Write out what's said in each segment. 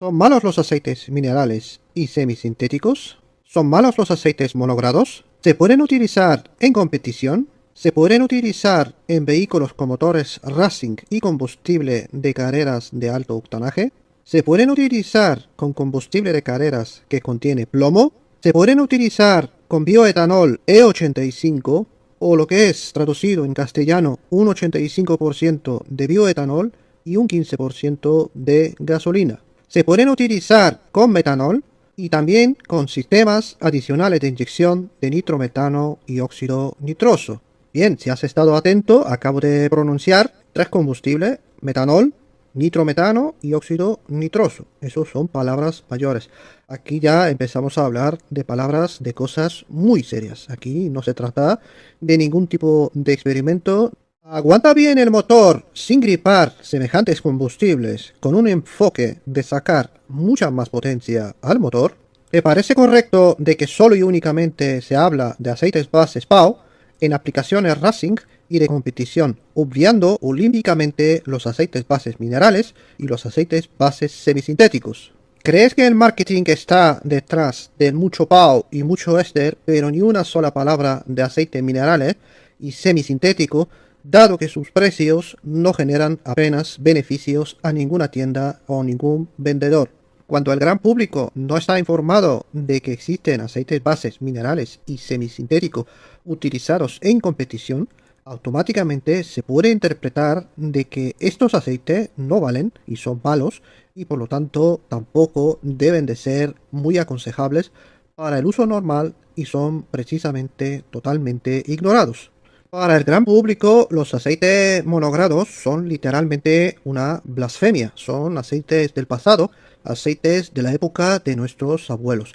¿Son malos los aceites minerales y semisintéticos? ¿Son malos los aceites monogrados? ¿Se pueden utilizar en competición? ¿Se pueden utilizar en vehículos con motores racing y combustible de carreras de alto octanaje? ¿Se pueden utilizar con combustible de carreras que contiene plomo? ¿Se pueden utilizar con bioetanol E85 o lo que es traducido en castellano un 85% de bioetanol y un 15% de gasolina? Se pueden utilizar con metanol y también con sistemas adicionales de inyección de nitrometano y óxido nitroso. Bien, si has estado atento, acabo de pronunciar tres combustibles: metanol, nitrometano y óxido nitroso. Esos son palabras mayores. Aquí ya empezamos a hablar de palabras de cosas muy serias. Aquí no se trata de ningún tipo de experimento. ¿Aguanta bien el motor sin gripar semejantes combustibles con un enfoque de sacar mucha más potencia al motor? ¿Te parece correcto de que solo y únicamente se habla de aceites bases PAO en aplicaciones racing y de competición, obviando olímpicamente los aceites bases minerales y los aceites bases semisintéticos? ¿Crees que el marketing está detrás de mucho PAO y mucho éster, pero ni una sola palabra de aceite minerales y semisintético, dado que sus precios no generan apenas beneficios a ninguna tienda o ningún vendedor? Cuando el gran público no está informado de que existen aceites bases minerales y semisintéticos utilizados en competición, automáticamente se puede interpretar de que estos aceites no valen y son malos y por lo tanto tampoco deben de ser muy aconsejables para el uso normal y son precisamente totalmente ignorados. Para el gran público, los aceites monogrados son literalmente una blasfemia. Son aceites del pasado, aceites de la época de nuestros abuelos.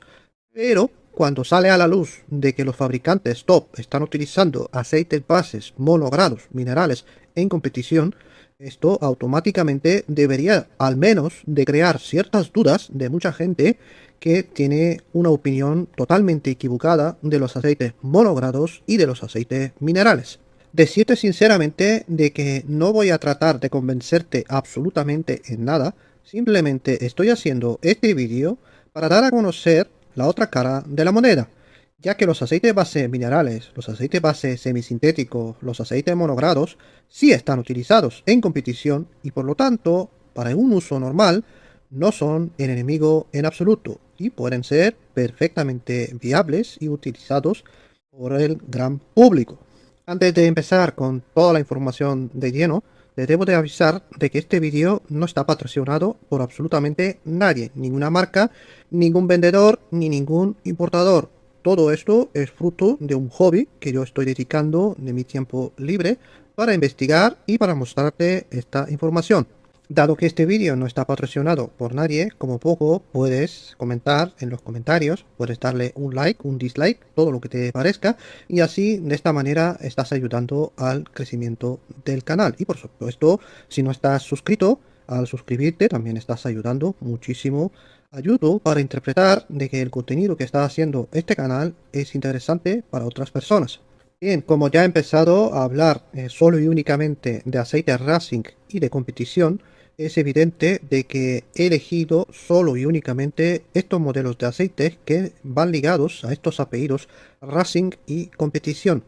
Pero cuando sale a la luz de que los fabricantes top están utilizando aceites bases monogrados minerales en competición, esto automáticamente debería al menos de crear ciertas dudas de mucha gente que tiene una opinión totalmente equivocada de los aceites monogrados y de los aceites minerales. Decirte sinceramente de que no voy a tratar de convencerte absolutamente en nada, simplemente estoy haciendo este vídeo para dar a conocer la otra cara de la moneda, ya que los aceites base minerales, los aceites base semisintéticos, los aceites monogrados sí están utilizados en competición y por lo tanto, para un uso normal, no son el enemigo en absoluto y pueden ser perfectamente viables y utilizados por el gran público. Antes de empezar con toda la información de lleno, te debo de avisar de que este vídeo no está patrocinado por absolutamente nadie, ninguna marca, ningún vendedor ni ningún importador. Todo esto es fruto de un hobby que yo estoy dedicando de mi tiempo libre para investigar y para mostrarte esta información. Dado que este vídeo no está patrocinado por nadie, como poco puedes comentar en los comentarios, puedes darle un like, un dislike, todo lo que te parezca, y así de esta manera estás ayudando al crecimiento del canal. Y por supuesto, si no estás suscrito, al suscribirte también estás ayudando muchísimo. Ayudo para interpretar de que el contenido que está haciendo este canal es interesante para otras personas. Bien, como ya he empezado a hablar solo y únicamente de aceite racing y de competición, es evidente de que he elegido solo y únicamente estos modelos de aceites que van ligados a estos apellidos racing y competición.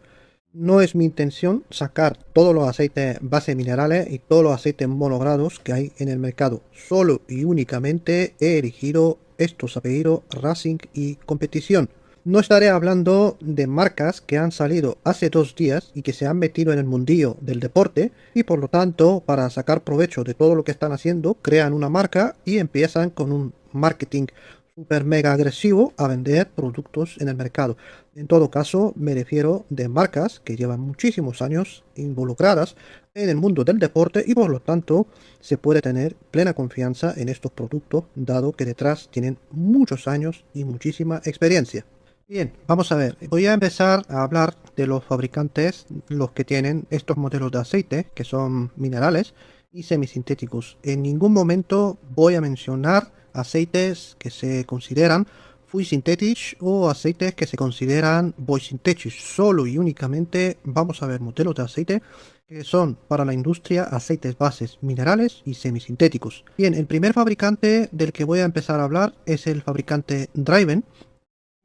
No es mi intención sacar todos los aceites base minerales y todos los aceites monogrados que hay en el mercado. Solo y únicamente he elegido estos apellidos racing y competición. No estaré hablando de marcas que han salido hace 2 días y que se han metido en el mundillo del deporte y por lo tanto para sacar provecho de todo lo que están haciendo crean una marca y empiezan con un marketing super mega agresivo a vender productos en el mercado. En todo caso me refiero de marcas que llevan muchísimos años involucradas en el mundo del deporte y por lo tanto se puede tener plena confianza en estos productos dado que detrás tienen muchos años y muchísima experiencia. Bien, vamos a ver. Voy a empezar a hablar de los fabricantes, los que tienen estos modelos de aceite, que son minerales y semisintéticos. En ningún momento voy a mencionar aceites que se consideran full synthetic o aceites que se consideran void synthetic. Solo y únicamente vamos a ver modelos de aceite que son para la industria aceites bases minerales y semisintéticos. Bien, el primer fabricante del que voy a empezar a hablar es el fabricante Driven.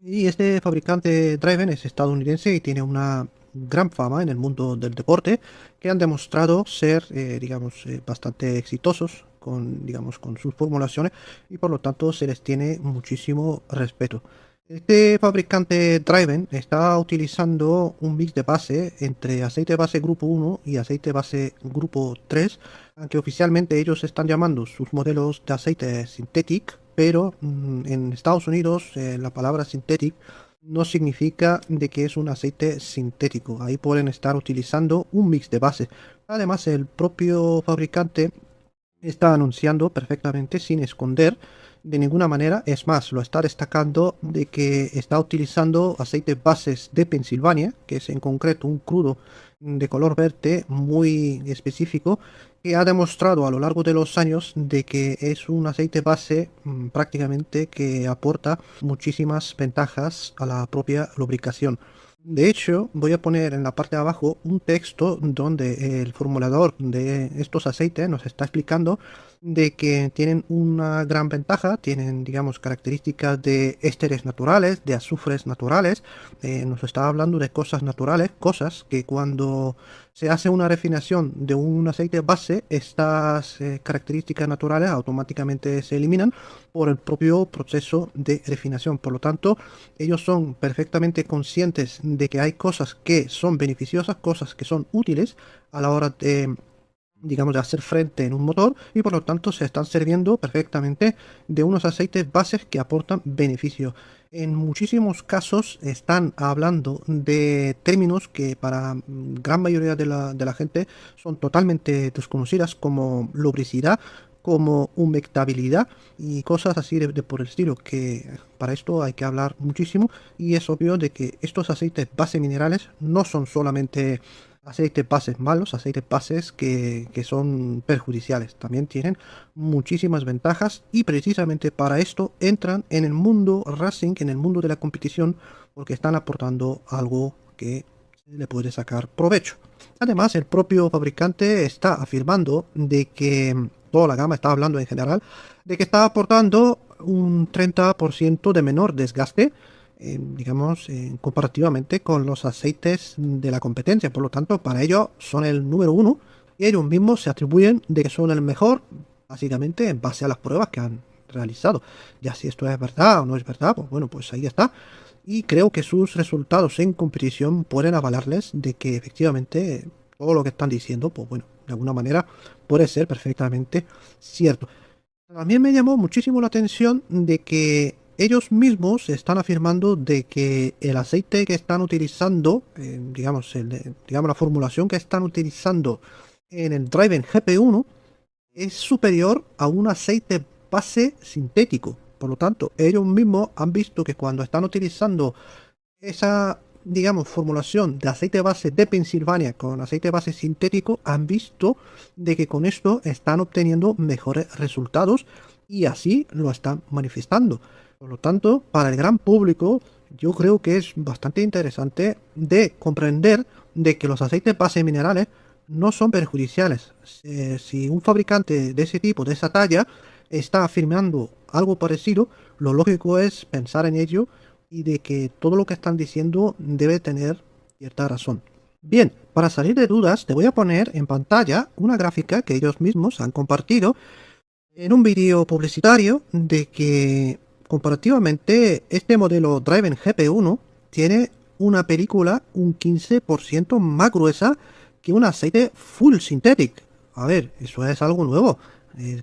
Y este fabricante Driven es estadounidense y tiene una gran fama en el mundo del deporte, que han demostrado ser, bastante exitosos con, con sus formulaciones, y por lo tanto se les tiene muchísimo respeto. Este fabricante Driven está utilizando un mix de base entre aceite base grupo 1 y aceite base grupo 3, aunque oficialmente ellos están llamando sus modelos de aceite Synthetic, pero en Estados Unidos la palabra Synthetic no significa de que es un aceite sintético. Ahí pueden estar utilizando un mix de base. Además, el propio fabricante está anunciando perfectamente sin esconder de ninguna manera. Es más, lo está destacando de que está utilizando aceites bases de Pensilvania, que es en concreto un crudo de color verde muy específico, que ha demostrado a lo largo de los años de que es un aceite base prácticamente que aporta muchísimas ventajas a la propia lubricación. De hecho, voy a poner en la parte de abajo un texto donde el formulador de estos aceites nos está explicando de que tienen una gran ventaja, tienen, digamos, características de ésteres naturales, de azufres naturales. Nos está hablando de cosas naturales, cosas que cuando se hace una refinación de un aceite base, estas características naturales automáticamente se eliminan por el propio proceso de refinación. Por lo tanto, ellos son perfectamente conscientes de que hay cosas que son beneficiosas, cosas que son útiles a la hora de, digamos, de hacer frente en un motor, y por lo tanto se están sirviendo perfectamente de unos aceites bases que aportan beneficio. En muchísimos casos están hablando de términos que para gran mayoría de la gente son totalmente desconocidas, como lubricidad, como humectabilidad y cosas así de por el estilo, que para esto hay que hablar muchísimo. Y es obvio de que estos aceites base minerales no son solamente aceites bases malos, aceites bases que son perjudiciales. También tienen muchísimas ventajas, y precisamente para esto entran en el mundo racing, en el mundo de la competición, porque están aportando algo que se le puede sacar provecho. Además, el propio fabricante está afirmando de que toda la gama está hablando en general, de que está aportando un 30% de menor desgaste, comparativamente con los aceites de la competencia. Por lo tanto, para ellos son el número uno, y ellos mismos se atribuyen de que son el mejor, básicamente en base a las pruebas que han realizado. Ya si esto es verdad o no es verdad, pues bueno, pues ahí está. Y creo que sus resultados en competición pueden avalarles de que efectivamente todo lo que están diciendo, pues bueno, de alguna manera puede ser perfectamente cierto. También me llamó muchísimo la atención de que ellos mismos están afirmando de que el aceite que están utilizando, digamos la formulación que están utilizando en el Driven GP1 es superior a un aceite base sintético. Por lo tanto, ellos mismos han visto que cuando están utilizando esa, digamos, formulación de aceite base de Pensilvania con aceite base sintético, han visto de que con esto están obteniendo mejores resultados, y así lo están manifestando. Por lo tanto, para el gran público, yo creo que es bastante interesante de comprender de que los aceites base minerales no son perjudiciales. Si un fabricante de ese tipo, de esa talla, está afirmando algo parecido, lo lógico es pensar en ello y de que todo lo que están diciendo debe tener cierta razón. Bien, para salir de dudas, te voy a poner en pantalla una gráfica que ellos mismos han compartido en un vídeo publicitario, de que comparativamente este modelo Driven GP1 tiene una película un 15% más gruesa que un aceite full synthetic. A ver, eso es algo nuevo.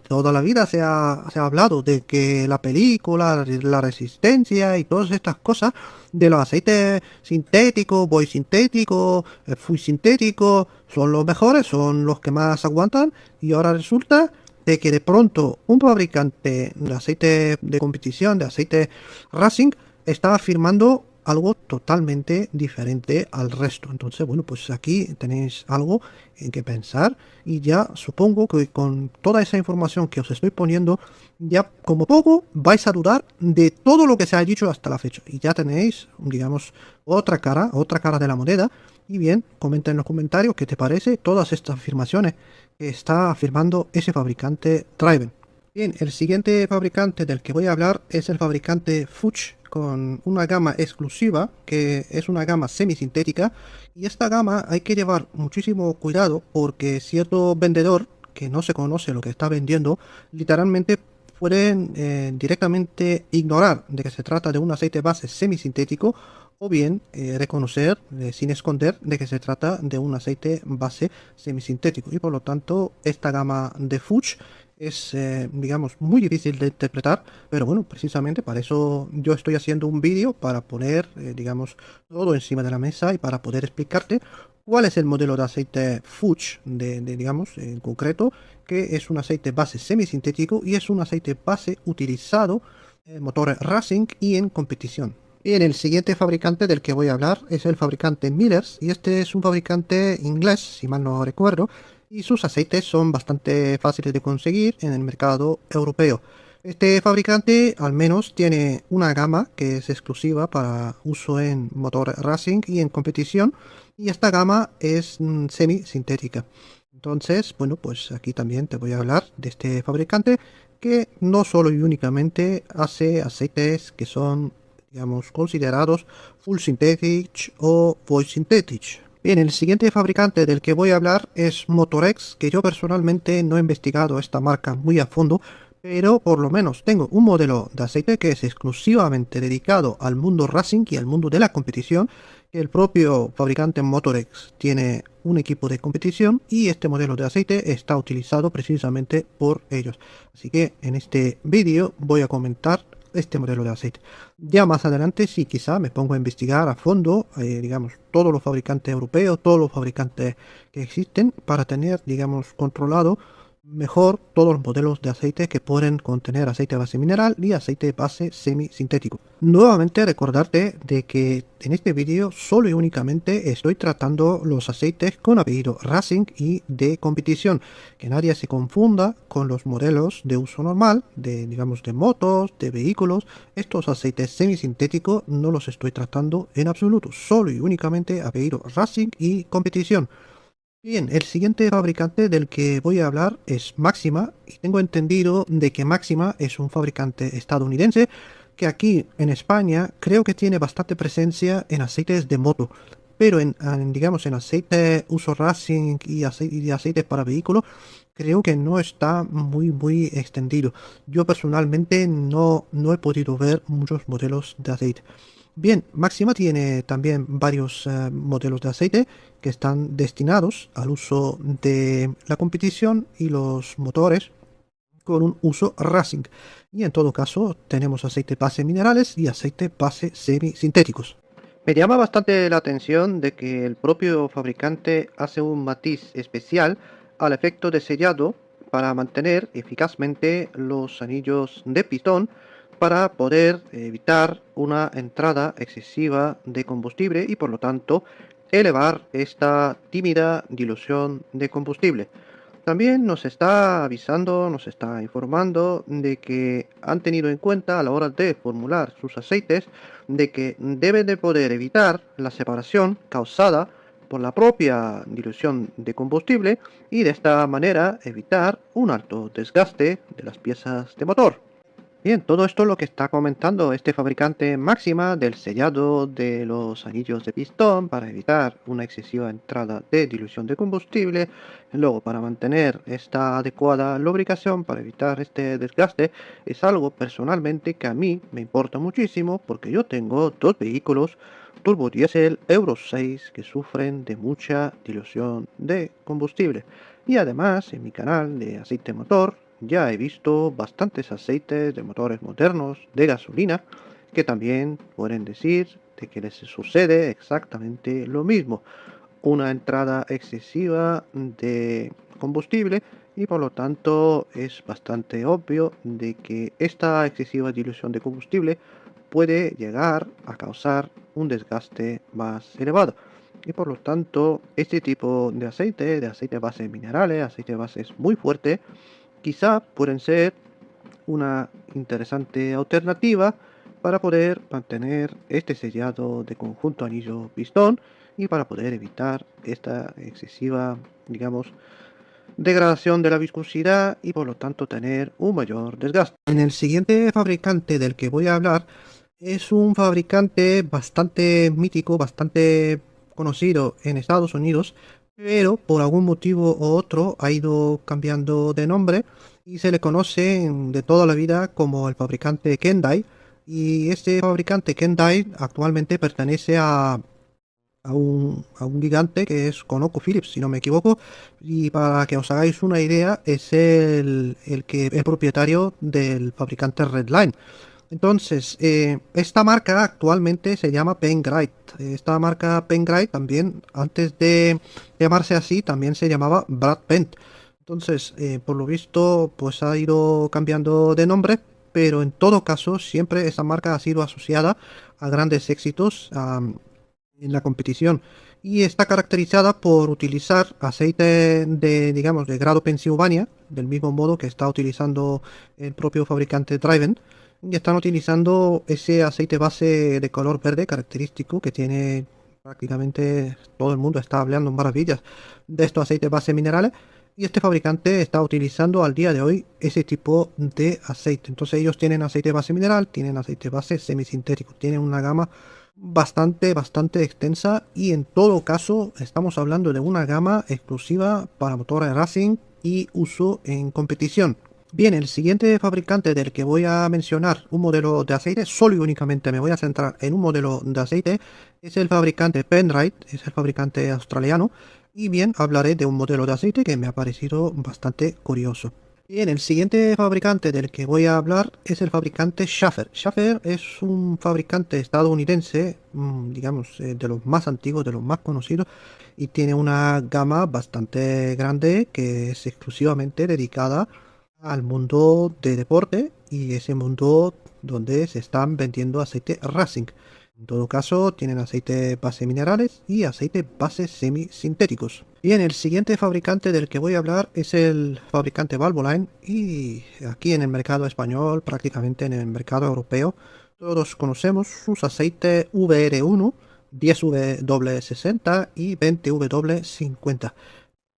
Toda la vida se ha hablado de que la película, la resistencia y todas estas cosas de los aceites sintéticos, void sintéticos, full sintéticos, son los mejores, son los que más aguantan, y ahora resulta de que de pronto un fabricante de aceite de competición, de aceite racing, está afirmando algo totalmente diferente al resto. Entonces, bueno, pues aquí tenéis algo en que pensar, y ya supongo que con toda esa información que os estoy poniendo, ya como poco vais a dudar de todo lo que se ha dicho hasta la fecha, y ya tenéis, digamos, otra cara de la moneda, Y bien, comenta en los comentarios qué te parece todas estas afirmaciones que está afirmando ese fabricante Driven. Bien, el siguiente fabricante del que voy a hablar es el fabricante Fuchs, con una gama exclusiva que es una gama semisintética, y esta gama hay que llevar muchísimo cuidado porque cierto vendedor que no se conoce lo que está vendiendo literalmente pueden directamente ignorar de que se trata de un aceite base semisintético, o bien reconocer sin esconder de que se trata de un aceite base semisintético, y por lo tanto esta gama de Fuchs es, digamos, muy difícil de interpretar, pero bueno, precisamente para eso yo estoy haciendo un vídeo para poner, digamos, todo encima de la mesa y para poder explicarte cuál es el modelo de aceite Fuchs, digamos, en concreto, que es un aceite base semisintético y es un aceite base utilizado en motores racing y en competición. Bien, el siguiente fabricante del que voy a hablar es el fabricante Millers, y este es un fabricante inglés, si mal no recuerdo, y sus aceites son bastante fáciles de conseguir en el mercado europeo. Este fabricante al menos tiene una gama que es exclusiva para uso en motor racing y en competición, y esta gama es semi-sintética. Entonces, bueno, pues aquí también te voy a hablar de este fabricante que no solo y únicamente hace aceites que son, digamos, considerados full synthetic o void synthetic. Bien, el siguiente fabricante del que voy a hablar es Motorex, que yo personalmente no he investigado esta marca muy a fondo, pero por lo menos tengo un modelo de aceite que es exclusivamente dedicado al mundo racing y al mundo de la competición, que el propio fabricante Motorex tiene un equipo de competición y este modelo de aceite está utilizado precisamente por ellos. Así que en este vídeo voy a comentar este modelo de aceite. Ya más adelante sí, quizá me pongo a investigar a fondo, digamos, todos los fabricantes europeos, todos los fabricantes que existen, para tener, digamos, controlado mejor todos los modelos de aceite que pueden contener aceite base mineral y aceite base semisintético. Nuevamente recordarte de que en este vídeo solo y únicamente estoy tratando los aceites con apellido Racing y de competición, que nadie se confunda con los modelos de uso normal, de, digamos, de motos, de vehículos. Estos aceites semisintéticos no los estoy tratando en absoluto, solo y únicamente apellido Racing y competición. Bien, el siguiente fabricante del que voy a hablar es Máxima, y tengo entendido de que Máxima es un fabricante estadounidense que aquí en España creo que tiene bastante presencia en aceites de moto, pero digamos, en aceite uso racing y aceites para vehículos creo que no está muy extendido. Yo personalmente no he podido ver muchos modelos de aceite. Bien, Máxima tiene también varios modelos de aceite que están destinados al uso de la competición y los motores con un uso racing. Y en todo caso tenemos aceite base minerales y aceite base semisintéticos. Me llama bastante la atención de que el propio fabricante hace un matiz especial al efecto de sellado para mantener eficazmente los anillos de pistón, para poder evitar una entrada excesiva de combustible y por lo tanto elevar esta tímida dilución de combustible. También nos está avisando, nos está informando de que han tenido en cuenta a la hora de formular sus aceites de que deben de poder evitar la separación causada por la propia dilución de combustible y de esta manera evitar un alto desgaste de las piezas de motor. Bien, todo esto es lo que está comentando este fabricante Máxima del sellado de los anillos de pistón para evitar una excesiva entrada de dilución de combustible, luego para mantener esta adecuada lubricación para evitar este desgaste. Es algo personalmente que a mí me importa muchísimo porque yo tengo dos vehículos turbo diésel Euro 6 que sufren de mucha dilución de combustible, y además en mi canal de aceite motor ya he visto bastantes aceites de motores modernos de gasolina que también pueden decir de que les sucede exactamente lo mismo, una entrada excesiva de combustible, y por lo tanto es bastante obvio de que esta excesiva dilución de combustible puede llegar a causar un desgaste más elevado. Y por lo tanto, este tipo de aceite base minerales, aceite bases muy fuerte, quizá pueden ser una interesante alternativa para poder mantener este sellado de conjunto anillo-pistón y para poder evitar esta excesiva, digamos, degradación de la viscosidad y por lo tanto tener un mayor desgaste. En el siguiente fabricante del que voy a hablar es un fabricante bastante mítico, bastante conocido en Estados Unidos, pero por algún motivo u otro ha ido cambiando de nombre y se le conoce de toda la vida como el fabricante Kendai. Y este fabricante Kendai actualmente pertenece a un gigante que es ConocoPhillips, si no me equivoco, y para que os hagáis una idea, es el propietario del fabricante Redline. Entonces, esta marca actualmente se llama Pengrite. Esta marca Pengrite también, antes de llamarse así, también se llamaba Brad Pent. Entonces, por lo visto, pues ha ido cambiando de nombre, pero en todo caso, siempre esta marca ha sido asociada a grandes éxitos, en la competición y está caracterizada por utilizar aceite de, digamos, de grado Pennsylvania, del mismo modo que está utilizando el propio fabricante Driven, y están utilizando ese aceite base de color verde característico que tiene prácticamente todo el mundo está hablando maravillas de estos aceites base minerales. Y este fabricante está utilizando al día de hoy ese tipo de aceite. Entonces ellos tienen aceite base mineral, tienen aceite base semisintético, tienen una gama bastante extensa y en todo caso estamos hablando de una gama exclusiva para motores racing y uso en competición. Bien, el siguiente fabricante del que voy a mencionar un modelo de aceite, solo y únicamente me voy a centrar en un modelo de aceite, es el fabricante Penrite, es el fabricante australiano, y bien, hablaré de un modelo de aceite que me ha parecido bastante curioso. Bien, el siguiente fabricante del que voy a hablar es el fabricante Schaeffler. Schaeffler es un fabricante estadounidense, digamos, de los más antiguos, de los más conocidos, y tiene una gama bastante grande que es exclusivamente dedicada al mundo de deporte y ese mundo donde se están vendiendo aceite Racing. En todo caso, tienen aceite base minerales y aceite base semisintéticos. Bien, el siguiente fabricante del que voy a hablar es el fabricante Valvoline y aquí en el mercado español, prácticamente en el mercado europeo, todos conocemos sus aceites VR1, 10W60 y 20W50.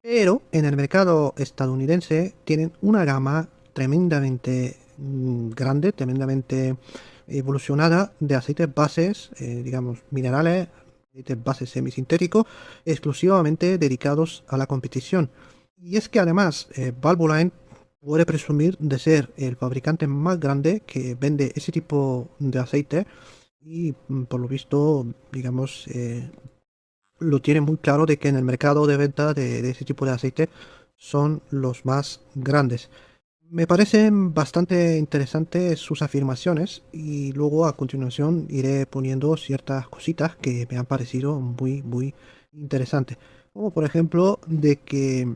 Pero en el mercado estadounidense tienen una gama tremendamente grande, tremendamente evolucionada de aceites bases, digamos, minerales, aceites bases semisintéticos, exclusivamente dedicados a la competición. Y es que además Valvoline puede presumir de ser el fabricante más grande que vende ese tipo de aceite y por lo visto, digamos, lo tiene muy claro de que en el mercado de venta de ese tipo de aceite son los más grandes. Me parecen bastante interesantes sus afirmaciones y luego a continuación iré poniendo ciertas cositas que me han parecido muy interesantes. Como por ejemplo de que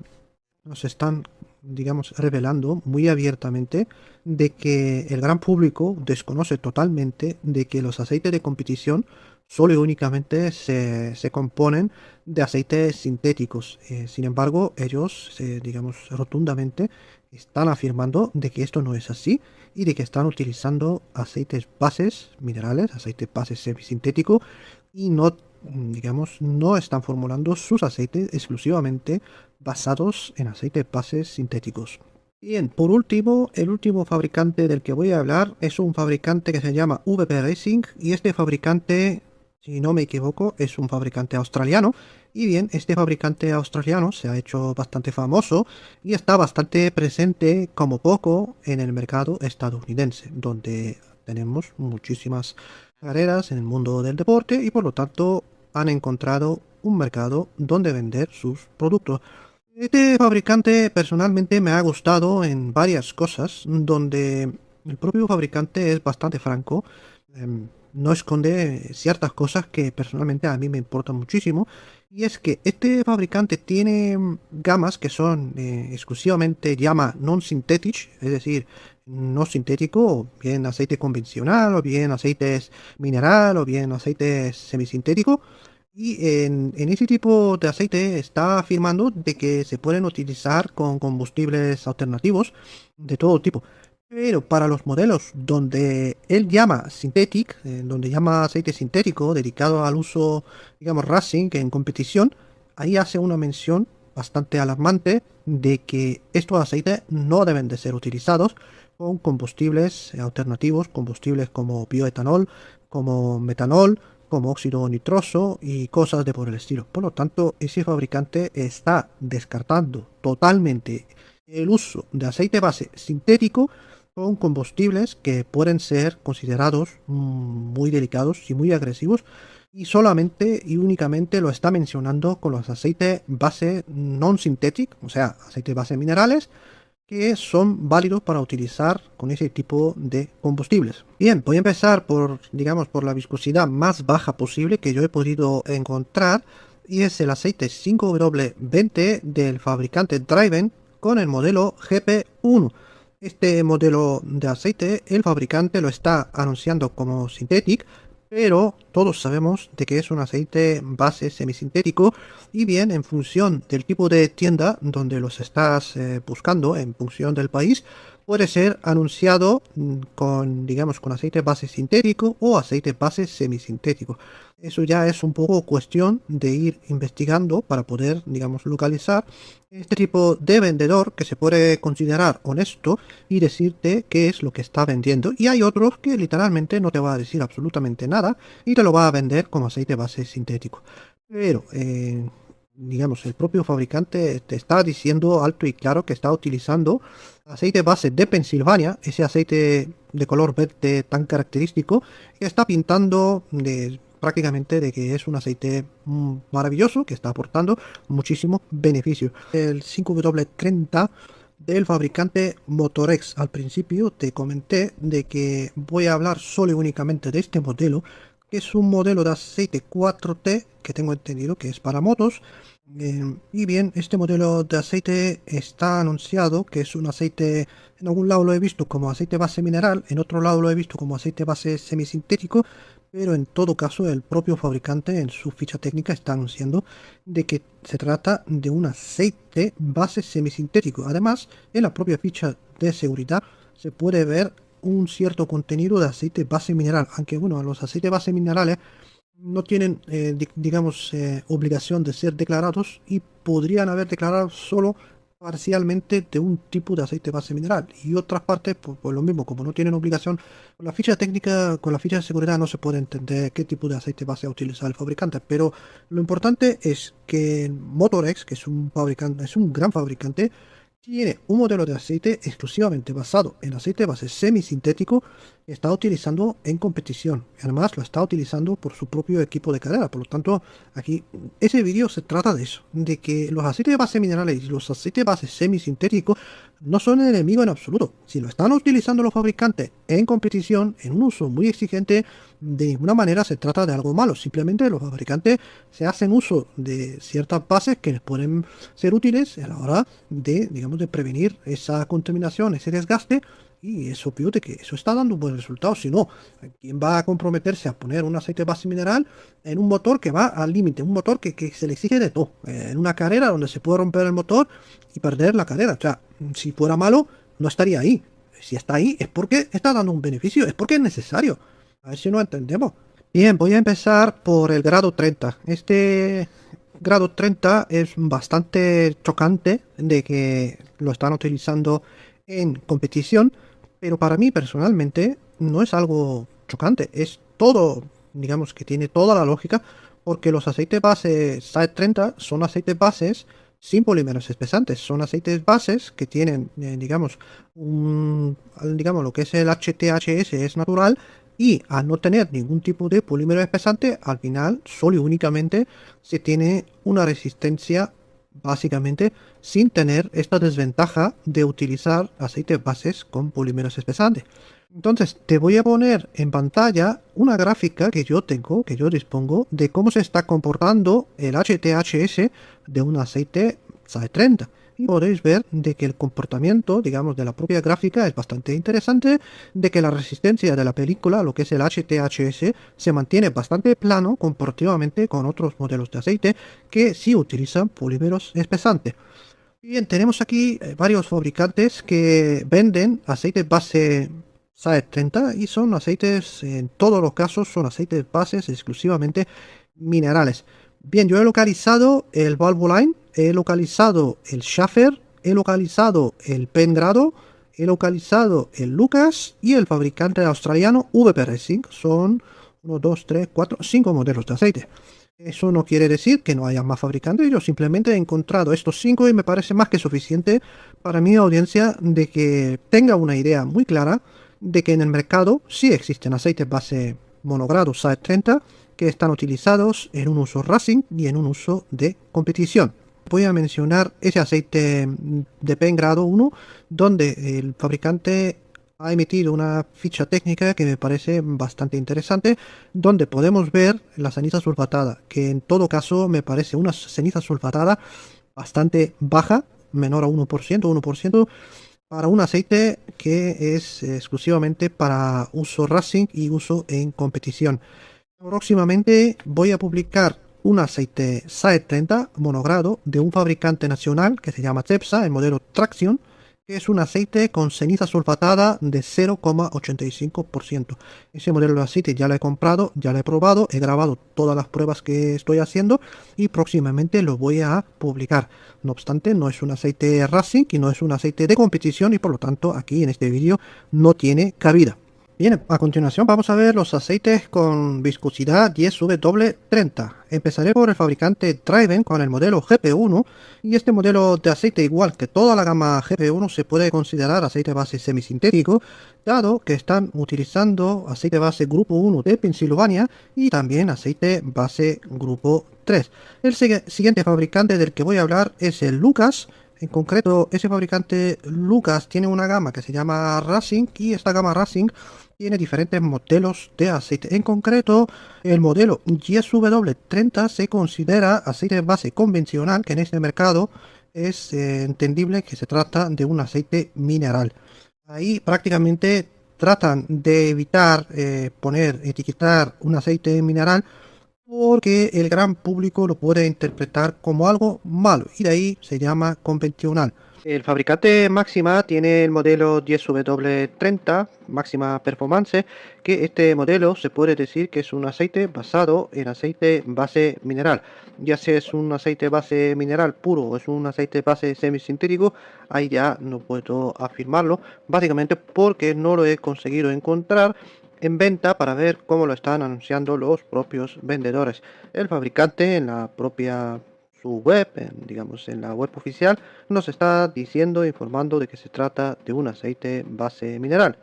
nos están, digamos, revelando muy abiertamente de que el gran público desconoce totalmente de que los aceites de competición solo y únicamente se componen de aceites sintéticos. Sin embargo, ellos, digamos, rotundamente están afirmando de que esto no es así y de que están utilizando aceites bases minerales, aceites bases semisintéticos y no, digamos, no están formulando sus aceites exclusivamente basados en aceites bases sintéticos. Bien, por último, el último fabricante del que voy a hablar es un fabricante que se llama VP Racing y este fabricante, si no me equivoco, es un fabricante australiano. Y bien, este fabricante australiano se ha hecho bastante famoso y está bastante presente como poco en el mercado estadounidense, donde tenemos muchísimas carreras en el mundo del deporte y por lo tanto han encontrado un mercado donde vender sus productos. Este fabricante personalmente me ha gustado en varias cosas, donde el propio fabricante es bastante franco, no esconde ciertas cosas que personalmente a mí me importan muchísimo, y es que este fabricante tiene gamas que son exclusivamente llama non-synthetic, es decir, no sintético, o bien aceite convencional, o bien aceites mineral, o bien aceites semisintéticos. Y en ese tipo de aceite está afirmando de que se pueden utilizar con combustibles alternativos de todo tipo. Pero para los modelos donde él llama synthetic, donde llama aceite sintético dedicado al uso, digamos, racing en competición, ahí hace una mención bastante alarmante de que estos aceites no deben de ser utilizados con combustibles alternativos, combustibles como bioetanol, como metanol, como óxido nitroso y cosas de por el estilo. Por lo tanto, ese fabricante está descartando totalmente el uso de aceite base sintético con combustibles que pueden ser considerados muy delicados y muy agresivos, y solamente y únicamente lo está mencionando con los aceites base non-synthetic, o sea, aceites base minerales, que son válidos para utilizar con ese tipo de combustibles. Bien, voy a empezar por, digamos, por la viscosidad más baja posible que yo he podido encontrar, y es el aceite 5W20 del fabricante Driven con el modelo GP1. Este modelo de aceite, el fabricante lo está anunciando como Synthetic, pero todos sabemos de que es un aceite base semisintético, y bien, en función del tipo de tienda donde los estás buscando, en función del país, puede ser anunciado con, digamos, con aceite base sintético o aceite base semisintético. Eso ya es un poco cuestión de ir investigando para poder, digamos, localizar este tipo de vendedor que se puede considerar honesto y decirte qué es lo que está vendiendo. Y hay otros que literalmente no te va a decir absolutamente nada y te lo va a vender como aceite base sintético. Pero, digamos, el propio fabricante te está diciendo alto y claro que está utilizando aceite base de Pensilvania, ese aceite de color verde tan característico, que está pintando prácticamente de que es un aceite maravilloso que está aportando muchísimo beneficio. El 5W30 del fabricante Motorex. Al principio te comenté de que voy a hablar solo y únicamente de este modelo, que es un modelo de aceite 4T que tengo entendido que es para motos. Y bien, este modelo de aceite está anunciado que es un aceite, en algún lado lo he visto como aceite base mineral, en otro lado lo he visto como aceite base semisintético, pero en todo caso el propio fabricante en su ficha técnica está anunciando de que se trata de un aceite base semisintético. Además, en la propia ficha de seguridad se puede ver un cierto contenido de aceite base mineral, aunque bueno, los aceites base minerales no tienen, digamos, obligación de ser declarados y podrían haber declarado solo parcialmente de un tipo de aceite base mineral, y otras partes, pues lo mismo, como no tienen obligación, con la ficha técnica, con la ficha de seguridad no se puede entender qué tipo de aceite base a utilizar el fabricante. Pero lo importante es que Motorex, que es un fabricante, es un gran fabricante, tiene un modelo de aceite exclusivamente basado en aceite base semisintético que está utilizando en competición. Además, lo está utilizando por su propio equipo de carrera. Por lo tanto, aquí ese vídeo se trata de eso, de que los aceites base minerales y los aceites base semisintéticos no son enemigos en absoluto. Si lo están utilizando los fabricantes en competición, en un uso muy exigente, de ninguna manera se trata de algo malo. Simplemente los fabricantes se hacen uso de ciertas bases que les pueden ser útiles a la hora de, digamos, de prevenir esa contaminación, ese desgaste, y es obvio de que eso está dando un buen resultado. Si no, ¿quién va a comprometerse a poner un aceite base mineral en un motor que va al límite? Un motor que se le exige de todo. En una carrera donde se puede romper el motor y perder la carrera. O sea, si fuera malo, no estaría ahí. Si está ahí, es porque está dando un beneficio, es porque es necesario. A ver si no entendemos. Bien, voy a empezar por el grado 30. Este grado 30 es bastante chocante de que lo están utilizando en competición, pero para mí personalmente no es algo chocante, es todo, digamos que tiene toda la lógica, porque los aceites base Side 30 son aceites bases sin polímeros espesantes, son aceites bases que tienen, digamos, digamos, lo que es el HTHS es natural, y al no tener ningún tipo de polímero espesante, al final solo y únicamente se tiene una resistencia, básicamente sin tener esta desventaja de utilizar aceites bases con polímeros espesantes. Entonces te voy a poner en pantalla una gráfica que yo tengo, que yo dispongo, de cómo se está comportando el HTHS de un aceite SAE 30. Y podéis ver de que el comportamiento, digamos, de la propia gráfica es bastante interesante, de que la resistencia de la película, lo que es el HTHS, se mantiene bastante plano comparativamente con otros modelos de aceite que sí utilizan polímeros espesantes. Bien, tenemos aquí varios fabricantes que venden aceites base SAE 30 y son aceites, en todos los casos, son aceites bases exclusivamente minerales. Bien, yo he localizado el Valvoline, he localizado el Schaffer, he localizado el Pengrado, he localizado el Lucas y el fabricante australiano VP Racing. Son 1, 2, 3, 4, 5 modelos de aceite. Eso no quiere decir que no haya más fabricantes, yo simplemente he encontrado estos 5 y me parece más que suficiente para mi audiencia de que tenga una idea muy clara de que en el mercado sí existen aceites base monogrado SAE 30 que están utilizados en un uso racing y en un uso de competición. Voy a mencionar ese aceite de PEN grado 1 donde el fabricante ha emitido una ficha técnica que me parece bastante interesante, donde podemos ver la ceniza sulfatada, que en todo caso me parece una ceniza sulfatada bastante baja, menor a 1%, para un aceite que es exclusivamente para uso racing y uso en competición. Próximamente voy a publicar un aceite SAE 30 monogrado de un fabricante nacional que se llama Cepsa, el modelo Traction, que es un aceite con ceniza sulfatada de 0,85%. Ese modelo de aceite ya lo he comprado, ya lo he probado, he grabado todas las pruebas que estoy haciendo y próximamente lo voy a publicar. No obstante, no es un aceite racing y no es un aceite de competición y por lo tanto aquí en este vídeo no tiene cabida. Bien, a continuación vamos a ver los aceites con viscosidad 10W30. Empezaré por el fabricante Triben con el modelo GP1 y este modelo de aceite, igual que toda la gama GP1, se puede considerar aceite base semisintético, dado que están utilizando aceite base grupo 1 de Pensilvania y también aceite base grupo 3. El siguiente fabricante del que voy a hablar es el Lucas. En concreto, ese fabricante Lucas tiene una gama que se llama Racing y esta gama Racing tiene diferentes modelos de aceite. En concreto, el modelo YSW30 se considera aceite base convencional, que en este mercado es entendible que se trata de un aceite mineral. Ahí prácticamente tratan de evitar etiquetar un aceite mineral porque el gran público lo puede interpretar como algo malo y de ahí se llama convencional. El fabricante Máxima tiene el modelo 10W30 Máxima Performance, que este modelo se puede decir que es un aceite basado en aceite base mineral. Ya sea es un aceite base mineral puro o es un aceite base semisintético, ahí ya no puedo afirmarlo, básicamente porque no lo he conseguido encontrar en venta para ver cómo lo están anunciando los propios vendedores. El fabricante en la propia su web, digamos en la web oficial, nos está diciendo, informando de que se trata de un aceite base mineral.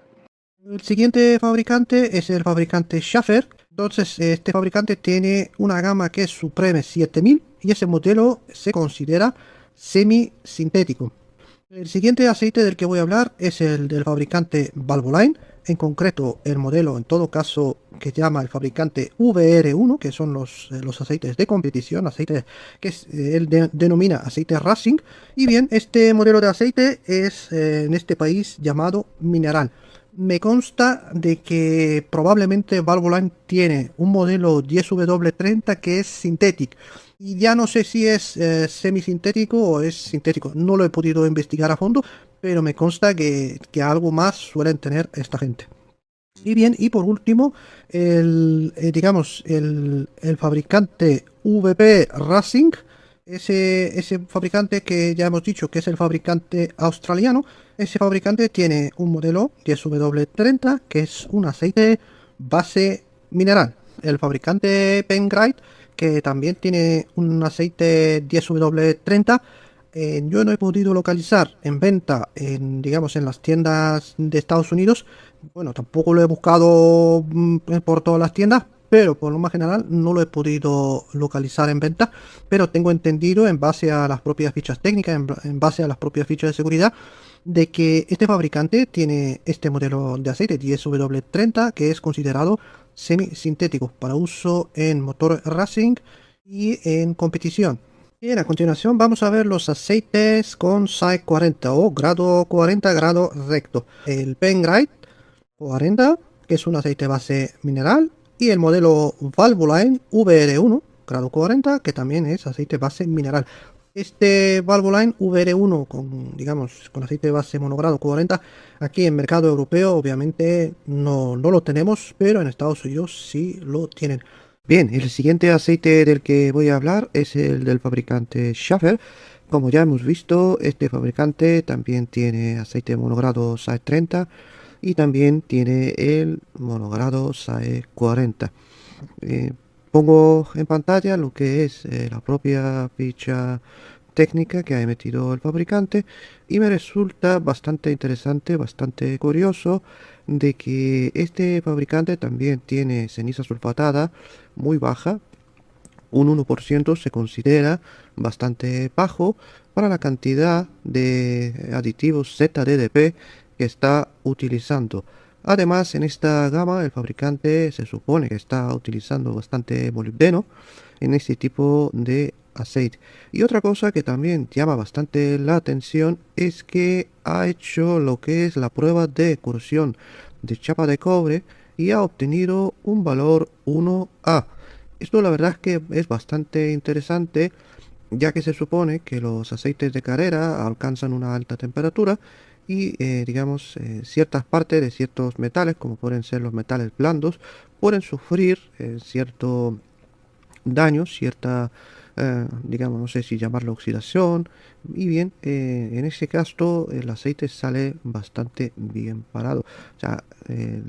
El siguiente fabricante es el fabricante Schaffer. Entonces este fabricante tiene una gama que es Supreme 7000 y ese modelo se considera semi-sintético. El siguiente aceite del que voy a hablar es el del fabricante Valvoline, en concreto el modelo en todo caso que llama el fabricante VR1, que son los aceites de competición, aceite que él denomina aceite Racing. Y bien, este modelo de aceite es en este país llamado mineral. Me consta de que probablemente Valvoline tiene un modelo 10W30 que es sintético. Y ya no sé si es semisintético o es sintético. No lo he podido investigar a fondo, pero me consta que algo más suelen tener esta gente. Y bien, y por último, digamos, el fabricante VP Racing, ese fabricante que ya hemos dicho que es el fabricante australiano, ese fabricante tiene un modelo 10W30 que es un aceite base mineral. El fabricante Pengrade, que también tiene un aceite 10W30, yo no he podido localizar en venta digamos en las tiendas de Estados Unidos. Bueno, tampoco lo he buscado por todas las tiendas, pero por lo más general no lo he podido localizar en venta, pero tengo entendido en base a las propias fichas técnicas, en base a las propias fichas de seguridad, de que este fabricante tiene este modelo de aceite 10W30 que es considerado semi-sintético para uso en motor racing y en competición. Bien, a continuación vamos a ver los aceites con SAE 40 o grado 40 grado recto. El Pengrade 40, que es un aceite base mineral, y el modelo Valvoline VR1 grado 40, que también es aceite base mineral. Este Valvoline VR1 con, digamos, con aceite base monogrado Q40, aquí en mercado europeo obviamente no lo tenemos, pero en Estados Unidos sí lo tienen. Bien, el siguiente aceite del que voy a hablar es el del fabricante Schaeffler. Como ya hemos visto, este fabricante también tiene aceite monogrado SAE 30 y también tiene el monogrado SAE 40. Eh, Pongo en pantalla lo que es la propia ficha técnica que ha emitido el fabricante y me resulta bastante interesante, bastante curioso de que este fabricante también tiene ceniza sulfatada muy baja. Un 1% se considera bastante bajo para la cantidad de aditivos ZDDP que está utilizando. Además, en esta gama el fabricante se supone que está utilizando bastante molibdeno en este tipo de aceite. Y otra cosa que también llama bastante la atención es que ha hecho lo que es la prueba de corrosión de chapa de cobre y ha obtenido un valor 1A. Esto la verdad es que es bastante interesante, ya que se supone que los aceites de carrera alcanzan una alta temperatura y digamos ciertas partes de ciertos metales, como pueden ser los metales blandos, pueden sufrir cierto daño, cierta, digamos, no sé si llamarlo oxidación. Y bien, en ese caso el aceite sale bastante bien parado. O sea,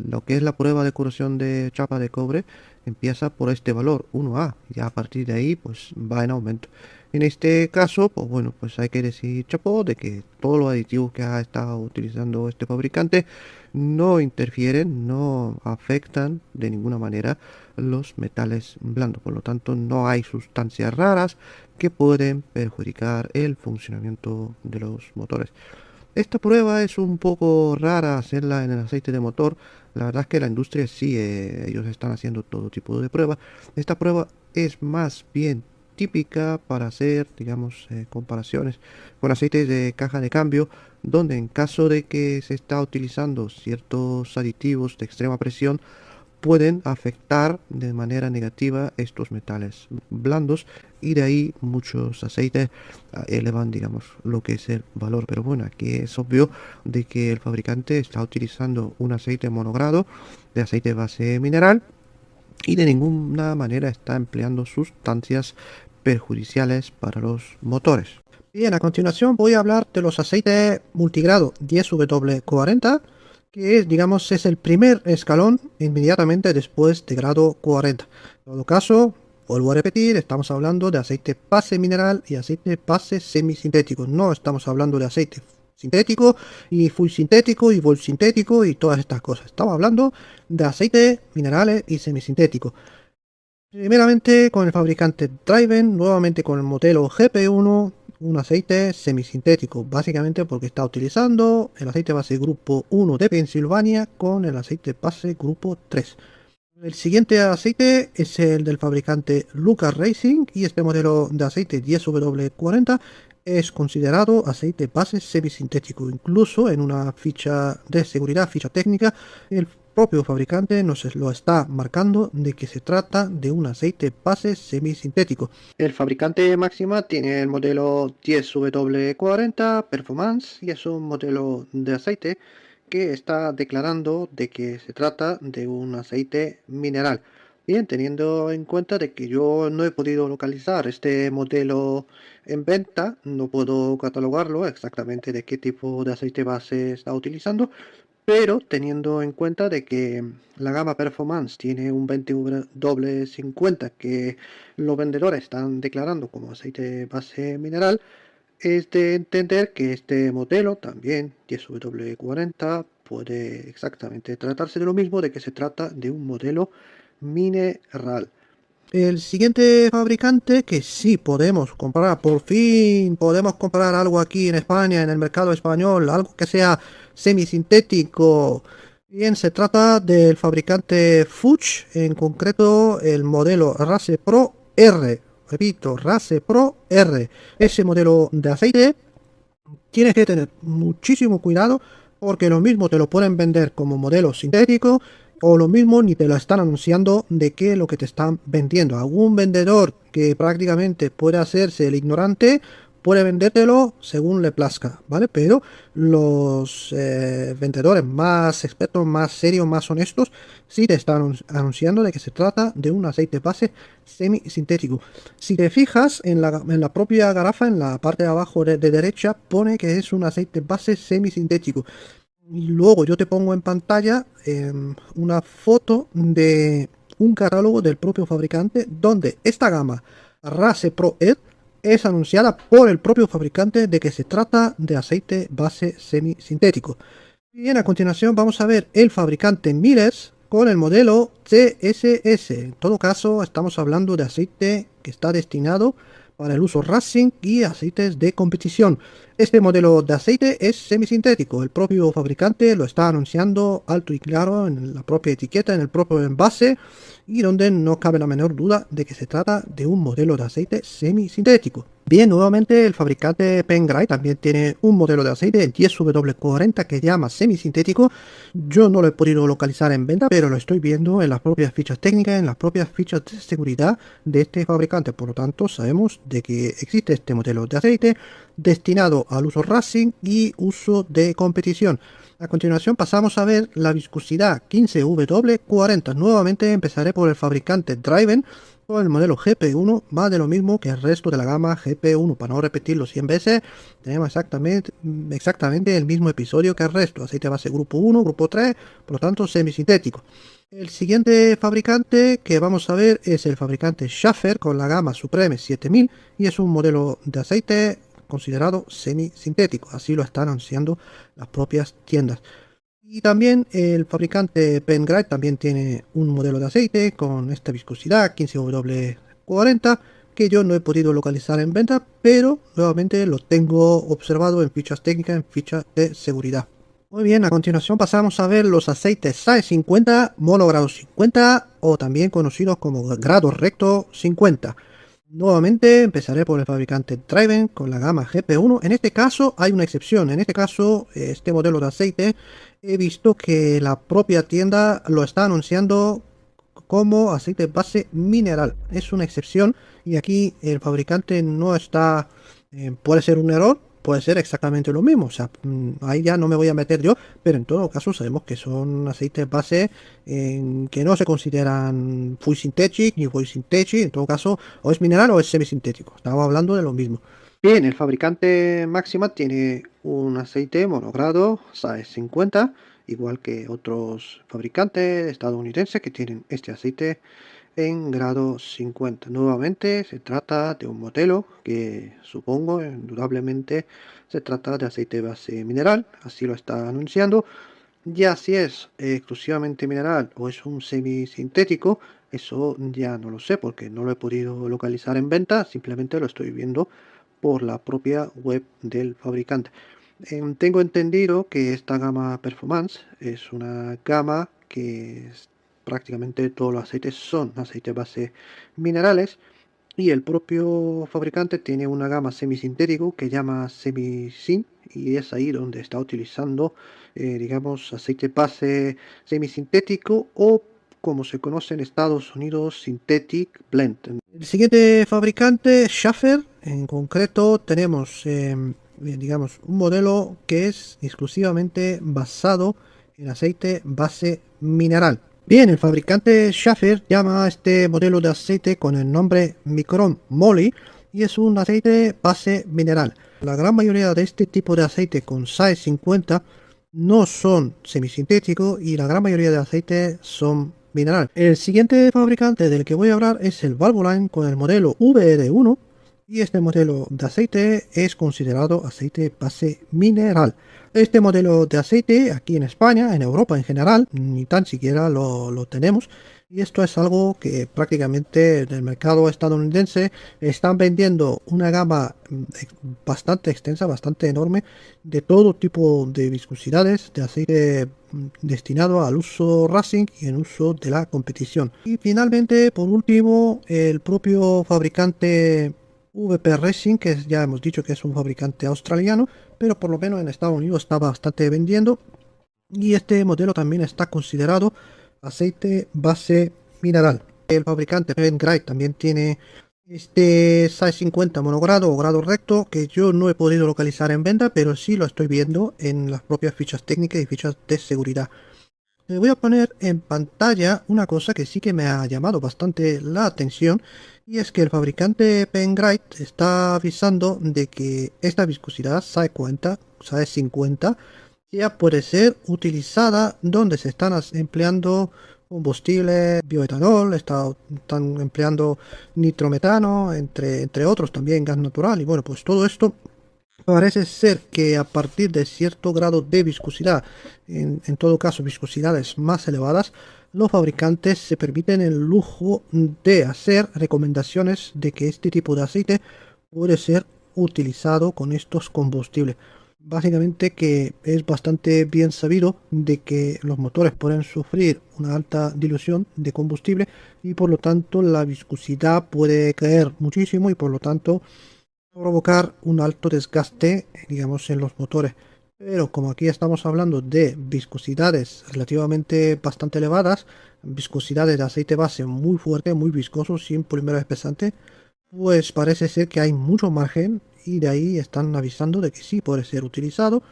lo que es la prueba de corrosión de chapa de cobre empieza por este valor 1A. Ya a partir de ahí, pues va en aumento. En este caso, pues bueno, pues hay que decir chapo de que todos los aditivos que ha estado utilizando este fabricante no interfieren, no afectan de ninguna manera los metales blandos. Por lo tanto, no hay sustancias raras que pueden perjudicar el funcionamiento de los motores. Esta prueba es un poco rara hacerla en el aceite de motor. La verdad es que la industria sí, ellos están haciendo todo tipo de pruebas. Esta prueba es más bien típica para hacer, digamos, comparaciones con aceites de caja de cambio, donde en caso de que se está utilizando ciertos aditivos de extrema presión, pueden afectar de manera negativa estos metales blandos y de ahí muchos aceites elevan, digamos, lo que es el valor. Pero bueno, aquí es obvio de que el fabricante está utilizando un aceite monogrado de aceite base mineral y de ninguna manera está empleando sustancias perjudiciales para los motores. Bien, a continuación voy a hablar de los aceites multigrado 10W40, que es, digamos, es el primer escalón inmediatamente después de grado 40. En todo caso, vuelvo a repetir, estamos hablando de aceite base mineral y aceite base semisintético. No estamos hablando de aceite sintético y full sintético y vol sintético y todas estas cosas. Estamos hablando de aceites minerales y semisintéticos. Primeramente con el fabricante Driven, nuevamente con el modelo GP1, un aceite semisintético, básicamente porque está utilizando el aceite base grupo 1 de Pensilvania con el aceite base grupo 3. El siguiente aceite es el del fabricante Lucas Racing y este modelo de aceite 10W40 es considerado aceite base semisintético. Incluso en una ficha de seguridad, ficha técnica, el propio fabricante nos lo está marcando de que se trata de un aceite base semisintético. El fabricante Máxima tiene el modelo 10W40 Performance y es un modelo de aceite que está declarando de que se trata de un aceite mineral. Bien, teniendo en cuenta de que yo no he podido localizar este modelo en venta, no puedo catalogarlo exactamente de qué tipo de aceite base está utilizando, pero teniendo en cuenta de que la gama Performance tiene un 20W50 que los vendedores están declarando como aceite base mineral, es de entender que este modelo también 10W40 puede exactamente tratarse de lo mismo, de que se trata de un modelo mineral. El siguiente fabricante que sí podemos comprar, por fin podemos comprar algo aquí en España, en el mercado español, algo que sea semisintético. Bien, se trata del fabricante Fuchs, en concreto el modelo Race Pro R. Repito, Race Pro R. Ese modelo de aceite tienes que tener muchísimo cuidado porque lo mismo te lo pueden vender como modelo sintético o lo mismo ni te lo están anunciando de que lo que te están vendiendo. Algún vendedor que prácticamente puede hacerse el ignorante puede vendértelo según le plazca, ¿vale? Pero los vendedores más expertos, más serios, más honestos, sí te están anunciando de que se trata de un aceite base semisintético. Si te fijas en la propia garrafa, en la parte de abajo de derecha, pone que es un aceite base semisintético. Y luego yo te pongo en pantalla una foto de un catálogo del propio fabricante donde esta gama Race Pro Ed es anunciada por el propio fabricante de que se trata de aceite base semisintético. Bien, a continuación vamos a ver el fabricante Millers con el modelo CSS. En todo caso, estamos hablando de aceite que está destinado para el uso racing y aceites de competición. Este modelo de aceite es semisintético. El propio fabricante lo está anunciando alto y claro en la propia etiqueta, en el propio envase, y donde no cabe la menor duda de que se trata de un modelo de aceite semisintético. Bien, nuevamente el fabricante Pengrite también tiene un modelo de aceite, el 10W40, que llama semisintético. Yo no lo he podido localizar en venta, pero lo estoy viendo en las propias fichas técnicas, en las propias fichas de seguridad de este fabricante. Por lo tanto, sabemos de que existe este modelo de aceite destinado al uso racing y uso de competición. A continuación pasamos a ver la viscosidad 15W40. Nuevamente empezaré por el fabricante Driven con el modelo GP1, más de lo mismo que el resto de la gama GP1. Para no repetirlo 100 veces, tenemos exactamente el mismo episodio que el resto. Aceite base grupo 1, grupo 3, por lo tanto semisintético. El siguiente fabricante que vamos a ver es el fabricante Schaffer con la gama Supreme 7000 y es un modelo de aceite considerado semisintético. Así lo están anunciando las propias tiendas. Y también el fabricante Pengrite también tiene un modelo de aceite con esta viscosidad 15W40 que yo no he podido localizar en venta, pero nuevamente lo tengo observado en fichas técnicas, en fichas de seguridad. Muy bien, a continuación pasamos a ver los aceites SAE 50, monogrado 50 o también conocidos como grado recto 50. Nuevamente empezaré por el fabricante Driven con la gama GP1. En este caso hay una excepción. En este caso, este modelo de aceite he visto que la propia tienda lo está anunciando como aceite base mineral. Es una excepción y aquí el fabricante no está... puede ser un error, puede ser exactamente lo mismo. O sea, ahí ya no me voy a meter yo, pero en todo caso sabemos que son aceites base que no se consideran full synthetic ni full synthetic. En todo caso, o es mineral o es semisintético. Estamos hablando de lo mismo. Bien, el fabricante Maxima tiene un aceite monogrado SAE 50, igual que otros fabricantes estadounidenses que tienen este aceite en grado 50. Nuevamente se trata de un modelo que supongo indudablemente se trata de aceite base mineral, así lo está anunciando. Ya si es exclusivamente mineral o es un semisintético, eso ya no lo sé porque no lo he podido localizar en venta, simplemente lo estoy viendo por la propia web del fabricante. Tengo entendido que esta gama Performance es una gama que prácticamente todos los aceites son aceites base minerales y el propio fabricante tiene una gama semisintético que llama Semisin y es ahí donde está utilizando digamos aceite base semisintético o como se conoce en Estados Unidos Synthetic Blend. El siguiente fabricante Schaffer, en concreto tenemos digamos un modelo que es exclusivamente basado en aceite base mineral. Bien, el fabricante Schaffer llama a este modelo de aceite con el nombre Micron Moly y es un aceite base mineral. La gran mayoría de este tipo de aceite con SAE 50 no son semisintéticos y la gran mayoría de aceites son mineral. El siguiente fabricante del que voy a hablar es el Valvoline con el modelo VD1 y este modelo de aceite es considerado aceite base mineral. Este modelo de aceite aquí en España, en Europa en general, ni tan siquiera lo tenemos. Y esto es algo que prácticamente en el mercado estadounidense están vendiendo una gama bastante extensa, bastante enorme de todo tipo de viscosidades de aceite destinado al uso racing y en uso de la competición. Y finalmente, por último, el propio fabricante VP Racing, que ya hemos dicho que es un fabricante australiano, pero por lo menos en Estados Unidos está bastante vendiendo. Y este modelo también está considerado aceite base mineral. El fabricante Pengrite también tiene Este SAE 50 monogrado o grado recto que yo no he podido localizar en venta, pero sí lo estoy viendo en las propias fichas técnicas y fichas de seguridad. Le voy a poner en pantalla una cosa que sí que me ha llamado bastante la atención, y es que el fabricante Pengrite está avisando de que esta viscosidad SAE 50 ya puede ser utilizada donde se están empleando combustible bioetanol, están empleando nitrometano, entre otros, también gas natural. Y bueno, pues todo esto parece ser que a partir de cierto grado de viscosidad, en todo caso viscosidades más elevadas, los fabricantes se permiten el lujo de hacer recomendaciones de que este tipo de aceite puede ser utilizado con estos combustibles. Básicamente que es bastante bien sabido de que los motores pueden sufrir una alta dilución de combustible y por lo tanto la viscosidad puede caer muchísimo y por lo tanto provocar un alto desgaste, digamos, en los motores. Pero como aquí estamos hablando de viscosidades relativamente bastante elevadas, viscosidades de aceite base muy fuerte, muy viscoso, sin polímero espesante, pues parece ser que hay mucho margen y de ahí están avisando de que sí puede ser utilizado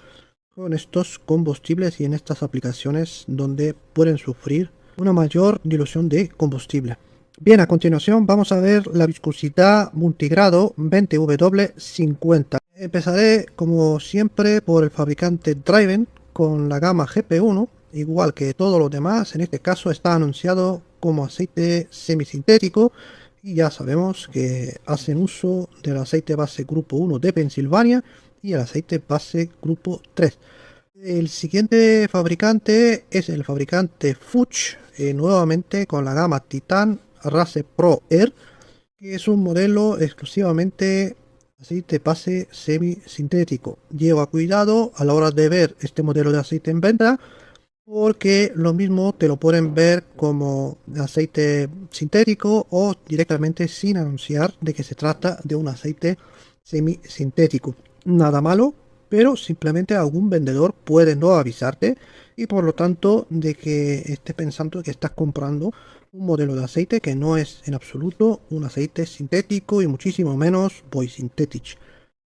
con estos combustibles y en estas aplicaciones donde pueden sufrir una mayor dilución de combustible. Bien, a continuación vamos a ver la viscosidad multigrado 20W50. Empezaré como siempre por el fabricante Driven con la gama GP1, igual que todo lo demás. En este caso está anunciado como aceite semisintético y ya sabemos que hacen uso del aceite base grupo 1 de Pensilvania y el aceite base grupo 3. El siguiente fabricante es el fabricante Fuchs, nuevamente con la gama Titan Race Pro Air, que es un modelo exclusivamente aceite base semisintético. Lleva cuidado a la hora de ver este modelo de aceite en venta, porque lo mismo te lo pueden ver como aceite sintético o directamente sin anunciar de que se trata de un aceite semisintético. Nada malo, pero simplemente algún vendedor puede no avisarte y por lo tanto de que estés pensando que estás comprando un modelo de aceite que no es en absoluto un aceite sintético y muchísimo menos Boy-Synthetic.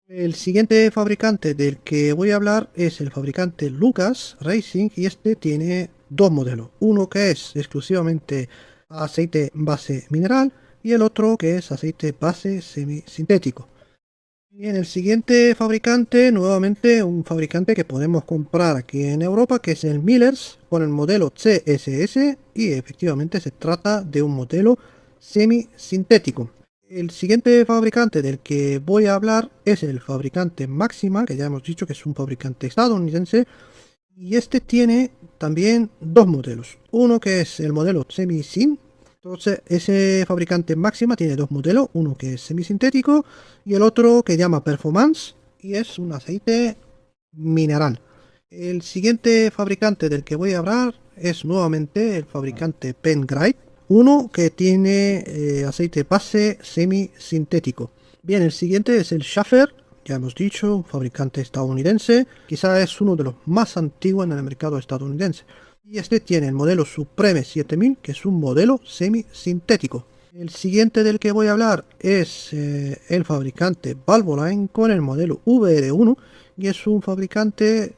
El siguiente fabricante del que voy a hablar es el fabricante Lucas Racing y este tiene dos modelos. Uno que es exclusivamente aceite base mineral y el otro que es aceite base semisintético. Y en el siguiente fabricante, nuevamente un fabricante que podemos comprar aquí en Europa, que es el Millers, con el modelo CSS, y efectivamente se trata de un modelo semisintético. El siguiente fabricante del que voy a hablar es el fabricante Maxima, que ya hemos dicho que es un fabricante estadounidense, y este tiene también dos modelos. Uno que es el modelo semi-sin. Entonces, ese fabricante Maxima tiene dos modelos, uno que es semisintético y el otro que llama Performance y es un aceite mineral. El siguiente fabricante del que voy a hablar es nuevamente el fabricante Pengrite, uno que tiene aceite base semisintético. Bien, el siguiente es el Schaeffer, ya hemos dicho, un fabricante estadounidense, quizá es uno de los más antiguos en el mercado estadounidense. Y este tiene el modelo Supreme 7000, que es un modelo semisintético. El siguiente del que voy a hablar es el fabricante Valvoline con el modelo VR1 y es un fabricante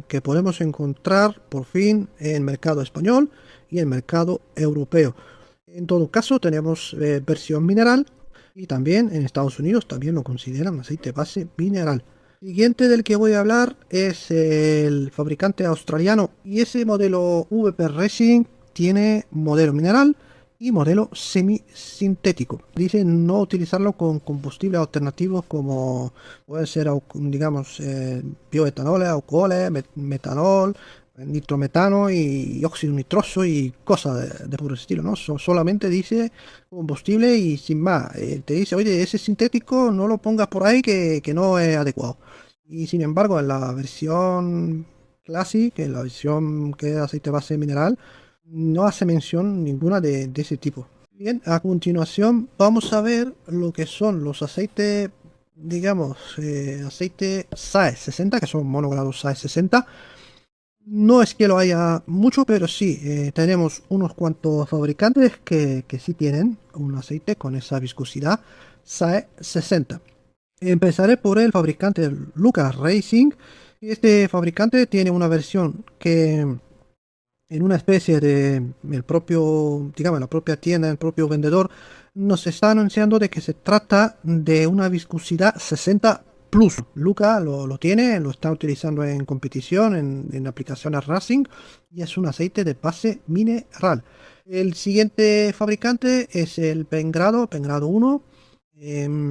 que podemos encontrar por fin en el mercado español y en el mercado europeo. En todo caso tenemos versión mineral y también en Estados Unidos también lo consideran aceite base mineral. Siguiente del que voy a hablar es el fabricante australiano y ese modelo VP Racing tiene modelo mineral y modelo semisintético. Dice no utilizarlo con combustibles alternativos como pueden ser, digamos, bioetanoles, alcoholes, metanol, nitrometano y óxido nitroso y cosas de puro estilo, ¿no? Solamente dice combustible y sin más. Te dice, oye, ese sintético no lo pongas por ahí que no es adecuado. Y sin embargo, en la versión Classic, en la versión que es aceite base mineral, no hace mención ninguna de ese tipo. Bien, a continuación vamos a ver lo que son los aceites, digamos, aceite SAE 60, que son monogrado SAE 60. No es que lo haya mucho, pero sí, tenemos unos cuantos fabricantes que sí tienen un aceite con esa viscosidad SAE 60. Empezaré por el fabricante Lucas Racing. Este fabricante tiene una versión que en una especie de el propio, digamos, la propia tienda, el propio vendedor, nos está anunciando de que se trata de una viscosidad 60 Plus. Luca lo tiene, lo está utilizando en competición, en aplicaciones Racing, y es un aceite de base mineral. El siguiente fabricante es el Pengrado 1.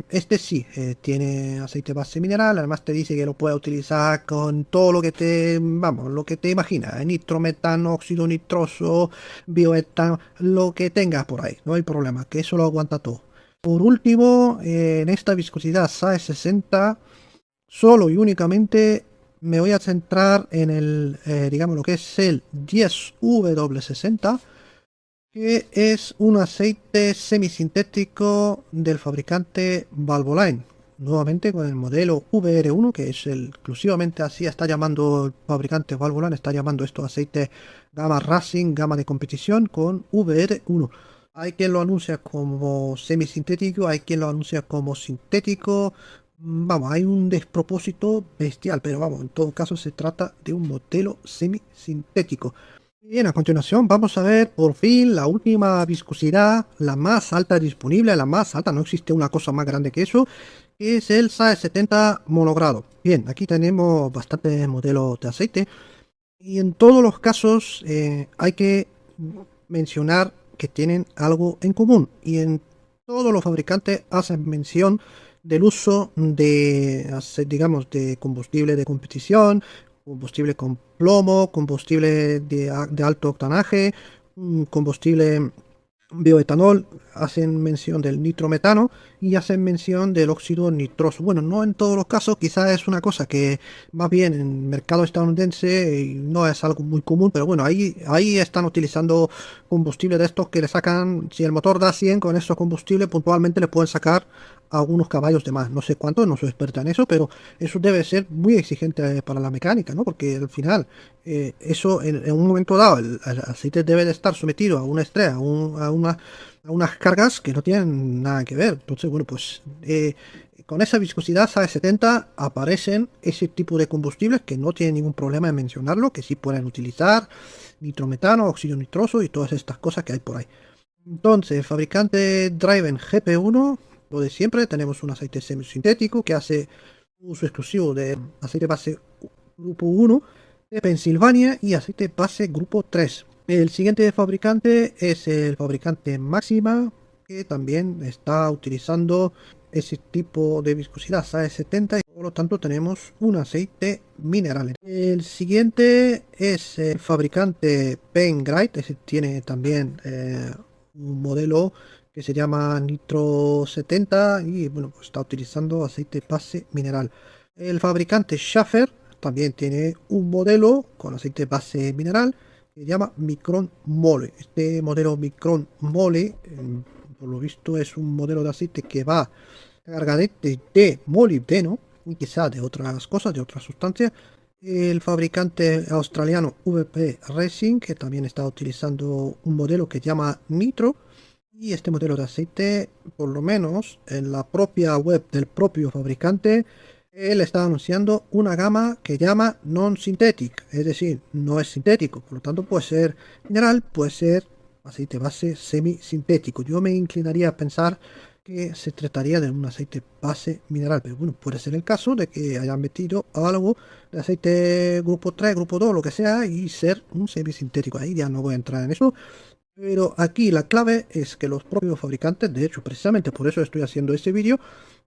Este sí, tiene aceite base mineral, además te dice que lo puedes utilizar con todo lo que te, vamos, lo que te imaginas, nitrometano, óxido nitroso, bioetano, lo que tengas por ahí, no hay problema, que eso lo aguanta todo. Por último, en esta viscosidad SAE 60, solo y únicamente me voy a centrar en el, digamos, lo que es el 10W60, que es un aceite semisintético del fabricante Valvoline. Nuevamente con el modelo VR1, que es el exclusivamente así está llamando el fabricante Valvoline, está llamando estos aceites gama Racing, gama de competición con VR1. Hay quien lo anuncia como semisintético, hay quien lo anuncia como sintético. Vamos, hay un despropósito bestial, pero vamos, en todo caso se trata de un modelo semisintético. Bien, a continuación vamos a ver por fin la última viscosidad, la más alta disponible, la más alta, no existe una cosa más grande que eso, que es el SAE 70 monogrado. Bien, aquí tenemos bastantes modelos de aceite y en todos los casos hay que mencionar que tienen algo en común y en todos los fabricantes hacen mención del uso de, digamos, de combustible de competición, combustible con plomo, combustible de alto octanaje, combustible bioetanol, hacen mención del nitrometano y hacen mención del óxido nitroso. Bueno, no en todos los casos, quizás es una cosa que más bien en el mercado estadounidense no es algo muy común, pero bueno, ahí están utilizando combustible de estos que le sacan, si el motor da 100 con estos combustibles, puntualmente le pueden sacar algunos caballos de más. No sé cuánto, no soy experta en eso, pero eso debe ser muy exigente para la mecánica, ¿no? Porque al final, eso en un momento dado, el aceite debe de estar sometido a un estrés, a unas cargas que no tienen nada que ver. Entonces, bueno, pues con esa viscosidad SAE 70 aparecen ese tipo de combustibles que no tienen ningún problema en mencionarlo, que sí pueden utilizar nitrometano, óxido nitroso y todas estas cosas que hay por ahí. Entonces, fabricante Driven GP1, lo de siempre, tenemos un aceite semisintético que hace uso exclusivo de aceite base grupo 1 de Pensilvania y aceite base grupo 3. El siguiente fabricante es el fabricante Máxima, que también está utilizando ese tipo de viscosidad SAE 70 y por lo tanto tenemos un aceite mineral. El siguiente es el fabricante Pengrite, ese tiene también un modelo que se llama Nitro 70 y bueno, pues está utilizando aceite base mineral. El fabricante Schaffer también tiene un modelo con aceite base mineral que se llama Micron Mole. Este modelo Micron Mole, por lo visto, es un modelo de aceite que va cargadito de molibdeno y quizá de otras cosas, de otras sustancias. El fabricante australiano VP Racing, que también está utilizando un modelo que se llama Nitro. Y este modelo de aceite, por lo menos en la propia web del propio fabricante, él está anunciando una gama que llama non-synthetic, es decir, no es sintético, por lo tanto puede ser mineral, puede ser aceite base semisintético. Yo me inclinaría a pensar que se trataría de un aceite base mineral, pero bueno, puede ser el caso de que hayan metido algo de aceite grupo 3, grupo 2, lo que sea, y ser un semisintético. Ahí ya no voy a entrar en eso. Pero aquí la clave es que los propios fabricantes, de hecho, precisamente por eso estoy haciendo este vídeo,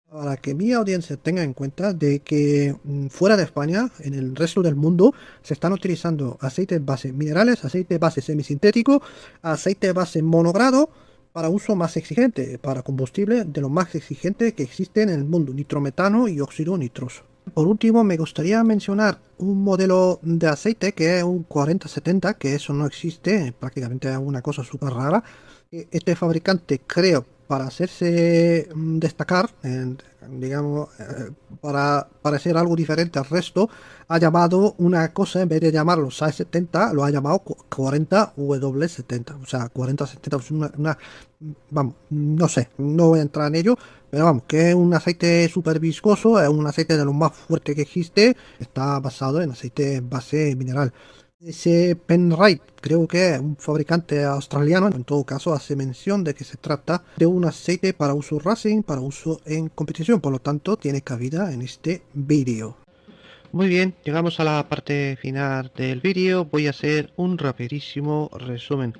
para que mi audiencia tenga en cuenta de que fuera de España, en el resto del mundo, se están utilizando aceites base minerales, aceite base semisintético, aceite base monogrado, para uso más exigente, para combustible de lo más exigente que existe en el mundo, nitrometano y óxido nitroso. Por último, me gustaría mencionar un modelo de aceite que es un 4070, que eso no existe, prácticamente es una cosa súper rara. Este fabricante, creo, para hacerse destacar, digamos, para parecer algo diferente al resto, ha llamado una cosa, en vez de llamarlo SAE70, lo ha llamado 40W70. O sea, 4070 es vamos, no sé, no voy a entrar en ello, pero vamos, que es un aceite súper viscoso, es un aceite de los más fuertes que existe, está basado en aceite base mineral. Ese Penrite, creo que es un fabricante australiano, en todo caso hace mención de que se trata de un aceite para uso racing, para uso en competición, por lo tanto tiene cabida en este vídeo. Muy bien, llegamos a la parte final del vídeo, voy a hacer un rapidísimo resumen.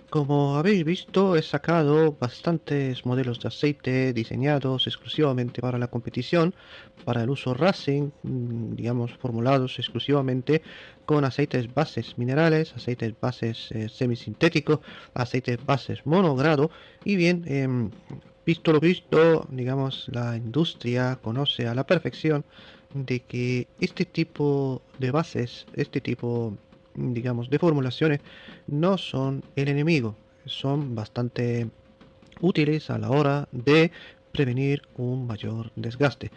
Como habéis visto, he sacado bastantes modelos de aceite diseñados exclusivamente para la competición, para el uso racing, digamos, formulados exclusivamente con aceites bases minerales, aceites bases semisintéticos, aceites bases monogrado. Y bien, visto lo visto, digamos, la industria conoce a la perfección de que este tipo de bases, este tipo, digamos, de formulaciones, no son el enemigo, son bastante útiles a la hora de prevenir un mayor desgaste.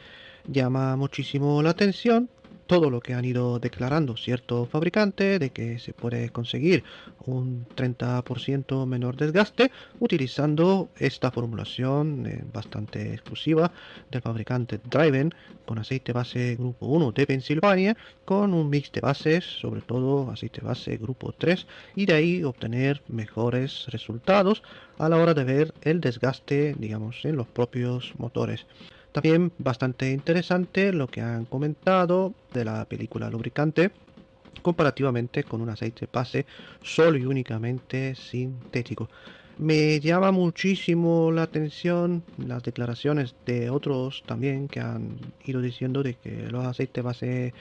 Llama muchísimo la atención todo lo que han ido declarando ciertos fabricantes de que se puede conseguir un 30% menor desgaste utilizando esta formulación bastante exclusiva del fabricante Driven con aceite base grupo 1 de Pensilvania con un mix de bases, sobre todo aceite base grupo 3, y de ahí obtener mejores resultados a la hora de ver el desgaste, digamos, en los propios motores. También bastante interesante lo que han comentado de la película lubricante comparativamente con un aceite base solo y únicamente sintético. Me llama muchísimo la atención las declaraciones de otros también que han ido diciendo de que los aceites base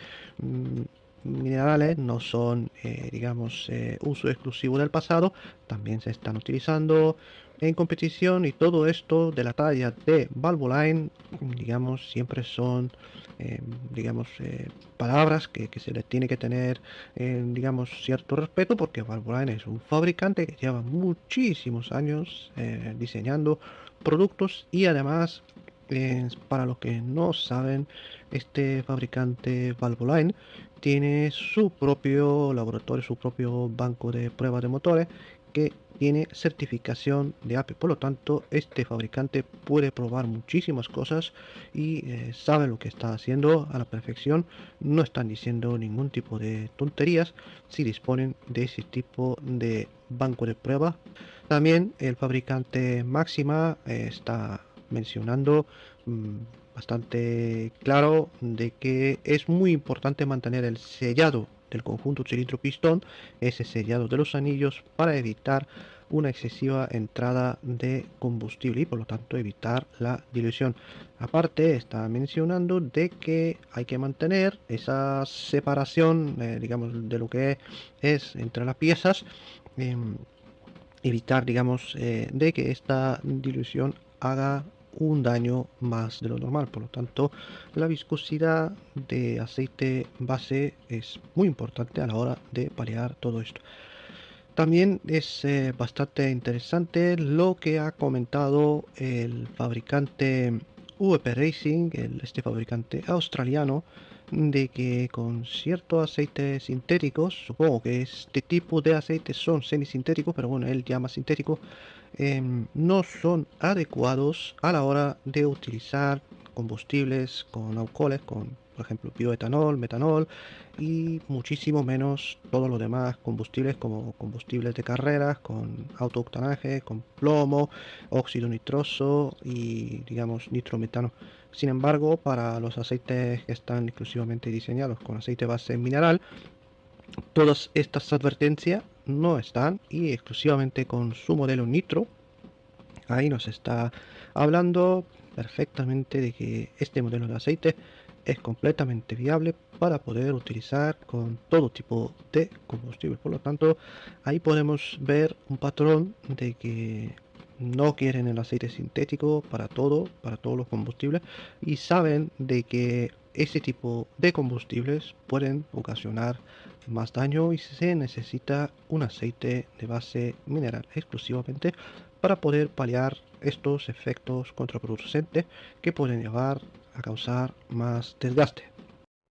minerales no son, digamos, uso exclusivo del pasado, también se están utilizando en competición y todo esto de la talla de Valvoline, digamos, siempre son, digamos, palabras que se les tiene que tener, digamos, cierto respeto porque Valvoline es un fabricante que lleva muchísimos años diseñando productos y además, para los que no saben, este fabricante Valvoline tiene su propio laboratorio, su propio banco de pruebas de motores que tiene certificación de APE. Por lo tanto, este fabricante puede probar muchísimas cosas y sabe lo que está haciendo a la perfección. No están diciendo ningún tipo de tonterías si disponen de ese tipo de banco de pruebas. También el fabricante Máxima está mencionando bastante claro de que es muy importante mantener el sellado del conjunto cilindro-pistón, ese sellado de los anillos, para evitar una excesiva entrada de combustible y por lo tanto evitar la dilución. Aparte está mencionando de que hay que mantener esa separación, digamos, de lo que es entre las piezas, evitar, digamos, de que esta dilución haga un daño más de lo normal. Por lo tanto, la viscosidad de aceite base es muy importante a la hora de paliar todo esto. También es bastante interesante lo que ha comentado el fabricante VP Racing, este fabricante australiano, de que con ciertos aceites sintéticos, supongo que este tipo de aceites son semisintéticos, pero bueno, él llama sintético, no son adecuados a la hora de utilizar combustibles con alcoholes, con por ejemplo bioetanol, metanol y muchísimo menos todos los demás combustibles como combustibles de carreras, con autooctanaje, con plomo, óxido nitroso y digamos nitrometano. Sin embargo, para los aceites que están exclusivamente diseñados con aceite base mineral, todas estas advertencias no están y exclusivamente con su modelo Nitro, ahí nos está hablando perfectamente de que este modelo de aceite es completamente viable para poder utilizar con todo tipo de combustible. Por lo tanto, ahí podemos ver un patrón de que no quieren el aceite sintético para todo, para todos los combustibles, y saben de que ese tipo de combustibles pueden ocasionar más daño y se necesita un aceite de base mineral exclusivamente para poder paliar estos efectos contraproducentes que pueden llevar a causar más desgaste.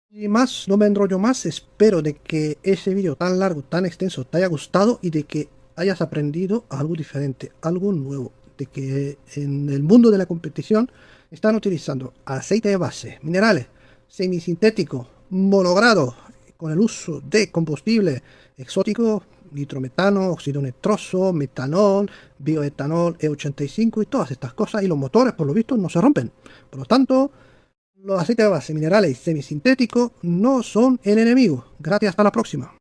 Y más, no me enrollo más, espero de que ese vídeo tan largo, tan extenso, te haya gustado y de que hayas aprendido algo diferente, algo nuevo, de que en el mundo de la competición están utilizando aceite de base, minerales, semisintético, monogrado, con el uso de combustible exótico, nitrometano, óxido nitroso, metanol, bioetanol E85 y todas estas cosas, y los motores por lo visto no se rompen. Por lo tanto, los aceites de base, minerales y semisintéticos no son el enemigo. Gracias, hasta la próxima.